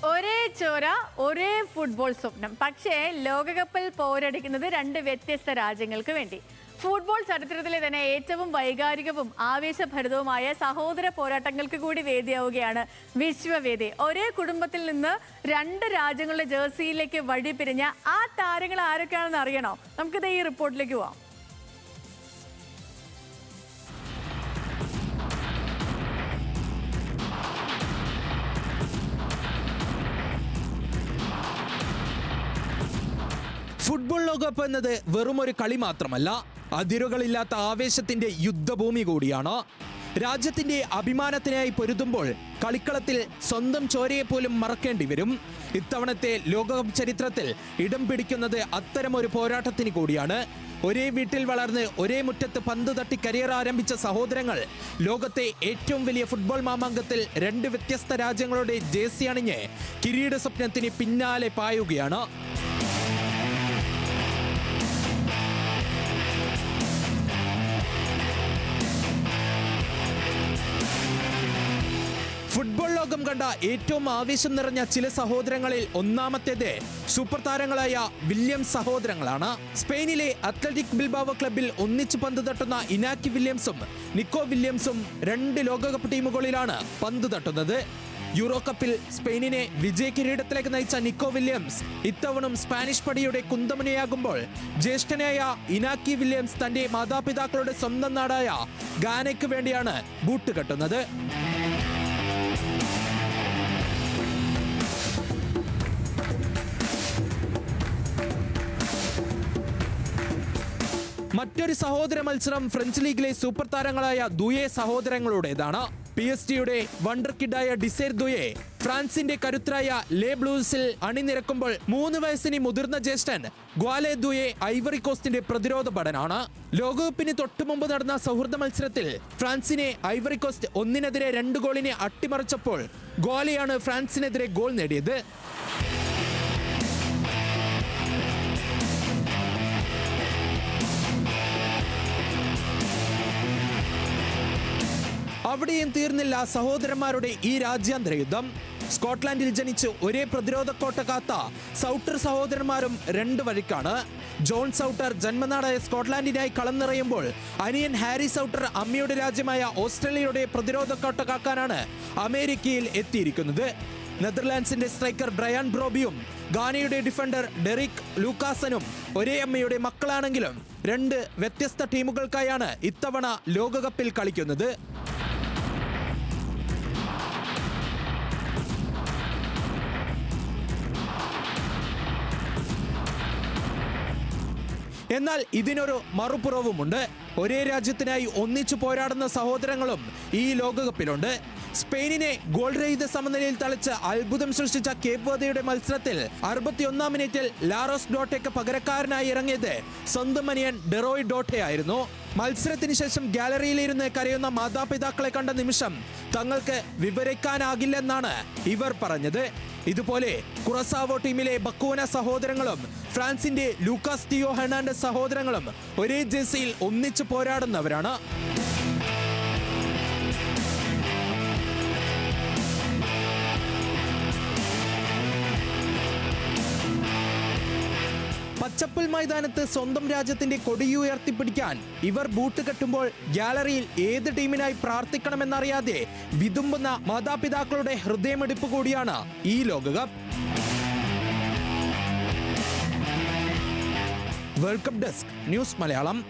ഒരേ ചോര ഒരേ ഫുട്ബോൾ സ്വപ്നം. പക്ഷേ ലോകകപ്പിൽ പോരടിക്കുന്നത് രണ്ട് വ്യത്യസ്ത രാജ്യങ്ങൾക്ക് വേണ്ടി. ഫുട്ബോൾ ചരിത്രത്തിലെ തന്നെ ഏറ്റവും വൈകാരികവും ആവേശഭരിതവുമായ സഹോദര പോരാട്ടങ്ങൾക്ക് കൂടി വേദിയാവുകയാണ് വിശ്വവേദി. ഒരേ കുടുംബത്തിൽ നിന്ന് രണ്ട് രാജ്യങ്ങളുടെ ജേഴ്സിയിലേക്ക് വഴി പിരിഞ്ഞ ആ താരങ്ങൾ ആരൊക്കെയാണെന്ന് അറിയണോ? നമുക്കിത് ഈ റിപ്പോർട്ടിലേക്ക് പോവാം. ഫുട്ബോൾ ലോകകപ്പ് എന്നത് വെറും ഒരു കളി മാത്രമല്ല, അതിരുകളില്ലാത്ത ആവേശത്തിന്റെ യുദ്ധഭൂമി കൂടിയാണ്. രാജ്യത്തിന്റെ അഭിമാനത്തിനായി പൊരുതുമ്പോൾ കളിക്കളത്തിൽ സ്വന്തം ചോരയെ പോലും മറക്കേണ്ടി വരും. ഇത്തവണത്തെ ലോകകപ്പ് ചരിത്രത്തിൽ ഇടം പിടിക്കുന്നത് അത്തരമൊരു പോരാട്ടത്തിന് കൂടിയാണ്. ഒരേ വീട്ടിൽ വളർന്ന് ഒരേ മുറ്റത്ത് പന്ത് തട്ടി കരിയർ ആരംഭിച്ച സഹോദരങ്ങൾ ലോകത്തെ ഏറ്റവും വലിയ ഫുട്ബോൾ മാമാങ്കത്തിൽ രണ്ട് വ്യത്യസ്ത രാജ്യങ്ങളുടെ ജേഴ്സി അണിഞ്ഞ് കിരീട സ്വപ്നത്തിന് പിന്നാലെ പായുകയാണ്. ഫുട്ബോൾ ലോകം കണ്ട ഏറ്റവും ആവേശം നിറഞ്ഞ ചില സഹോദരങ്ങളിൽ ഒന്നാമത്തേത് സൂപ്പർ താരങ്ങളായ വില്യംസ് സഹോദരങ്ങളാണ്. സ്പെയിനിലെ അത്ലറ്റിക് ബിൽബാവോ ക്ലബിൽ ഒന്നിച്ച് പന്ത് തട്ടുന്ന ഇനാക്കി വില്യംസും നിക്കോ വില്യംസും രണ്ട് ലോകകപ്പ് ടീമുകളിലാണ് പന്ത് തട്ടുന്നത്. യൂറോ കപ്പിൽ സ്പെയിനിനെ വിജയ കിരീടത്തിലേക്ക് നയിച്ച നിക്കോ വില്യംസ് ഇത്തവണ സ്പാനിഷ് പടിയുടെ കുന്തമുനയാകുമ്പോൾ ജ്യേഷ്ഠനായ ഇനാക്കി വില്യംസ് തന്റെ മാതാപിതാക്കളുടെ സ്വന്തം നാടായ ഗാനയ്ക്ക് വേണ്ടിയാണ് ബൂട്ട് കെട്ടുന്നത്. മറ്റൊരു സഹോദര മത്സരം ഫ്രഞ്ച് ലീഗിലെ സൂപ്പർ താരങ്ങളായ ദുയെ സഹോദരങ്ങളുടേതാണ്. PSG-യുടെ വണ്ടർ കിഡായ ഡിസൈർ ദുയെ ഫ്രാൻസിന്റെ കരുത്തരായ ലേ ബ്ലൂസിൽ അണിനിരക്കുമ്പോൾ 3 വയസ്സിന് മുതിർന്ന ജ്യേഷ്ഠൻ ഗ്വാലെ ദുയെ ഐവറി കോസ്റ്റിന്റെ പ്രതിരോധ ഭടനാണ്. ലോകകപ്പിന് തൊട്ടുമുമ്പ് നടന്ന സൗഹൃദ മത്സരത്തിൽ ഫ്രാൻസിനെ ഐവറി കോസ്റ്റ് 1-2 ഗോളിനെ അട്ടിമറിച്ചപ്പോൾ ഗ്വാലെയാണ് ഫ്രാൻസിനെതിരെ ഗോൾ നേടിയത്. അവിടെയും തീർന്നില്ല സഹോദരന്മാരുടെ ഈ രാജ്യാന്തര യുദ്ധം. സ്കോട്ട്ലാൻഡിൽ ജനിച്ച് ഒരേ പ്രതിരോധ കോട്ട കാത്ത സൗട്ടർ സഹോദരന്മാരും രണ്ട് വഴിക്കാണ്. ജോൺ സൗട്ടർ ജന്മനാടായ സ്കോട്ട്ലാൻഡിനായി കളം നിറയുമ്പോൾ അനിയൻ ഹാരി സൗട്ടർ അമ്മയുടെ രാജ്യമായ ഓസ്ട്രേലിയയുടെ പ്രതിരോധ കോട്ട കാക്കാനാണ് അമേരിക്കയിൽ എത്തിയിരിക്കുന്നത്. നെതർലാൻഡ്സിന്റെ സ്ട്രൈക്കർ ബ്രയാൻ ബ്രോബിയും ഗാനയുടെ ഡിഫൻഡർ ഡെറിക് ലൂക്കാസനും ഒരേ അമ്മയുടെ മക്കളാണെങ്കിലും രണ്ട് വ്യത്യസ്ത ടീമുകൾക്കായാണ് ഇത്തവണ ലോകകപ്പിൽ കളിക്കുന്നത്. എന്നാൽ ഇതിനൊരു മറുപുറവുമുണ്ട്. ഒരേ രാജ്യത്തിനായി ഒന്നിച്ചു പോരാടുന്ന സഹോദരങ്ങളും ഈ ലോകകപ്പിലുണ്ട്. സ്പെയിനിനെ ഗോൾ രഹിത സമനിലയിൽ തളിച്ച് അത്ഭുതം സൃഷ്ടിച്ച കേപ്പ് വെർദെയുടെ മത്സരത്തിൽ 61-ാം മിനിറ്റിൽ ലാറോസ് ഡോട്ടയ്ക്ക് പകരക്കാരനായി ഇറങ്ങിയത് സ്വന്തം അനിയൻ ഡെറോയ് ഡോട്ടെ ആയിരുന്നു. മത്സരത്തിന് ശേഷം ഗാലറിയിലിരുന്ന് കരയുന്ന മാതാപിതാക്കളെ കണ്ട നിമിഷം തങ്ങൾക്ക് വിവരിക്കാനാകില്ലെന്നാണ് ഇവർ പറഞ്ഞത്. ഇതുപോലെ കുറസാവോ ടീമിലെ ബക്കോന സഹോദരങ്ങളും ഫ്രാൻസിന്റെ ലൂക്കാസ് തിയോ ഹെർണാണ്ടസ് സഹോദരങ്ങളും ഒരേ ജേഴ്സിയിൽ ഒന്നിച്ചു പോരാടുന്നവരാണ്. പച്ചപ്പുൽ മൈതാനത്ത് സ്വന്തം രാജ്യത്തിന്റെ കൊടിയുയർത്തിപ്പിടിക്കാൻ ഇവർ ബൂട്ട് കെട്ടുമ്പോൾ ഗാലറിയിൽ ഏത് ടീമിനായി പ്രാർത്ഥിക്കണമെന്നറിയാതെ വിതുമ്പുന്ന മാതാപിതാക്കളുടെ ഹൃദയമിടിപ്പ് കൂടിയാണ് ഈ ലോകകപ്പ്. World cup desk, news Malayalam.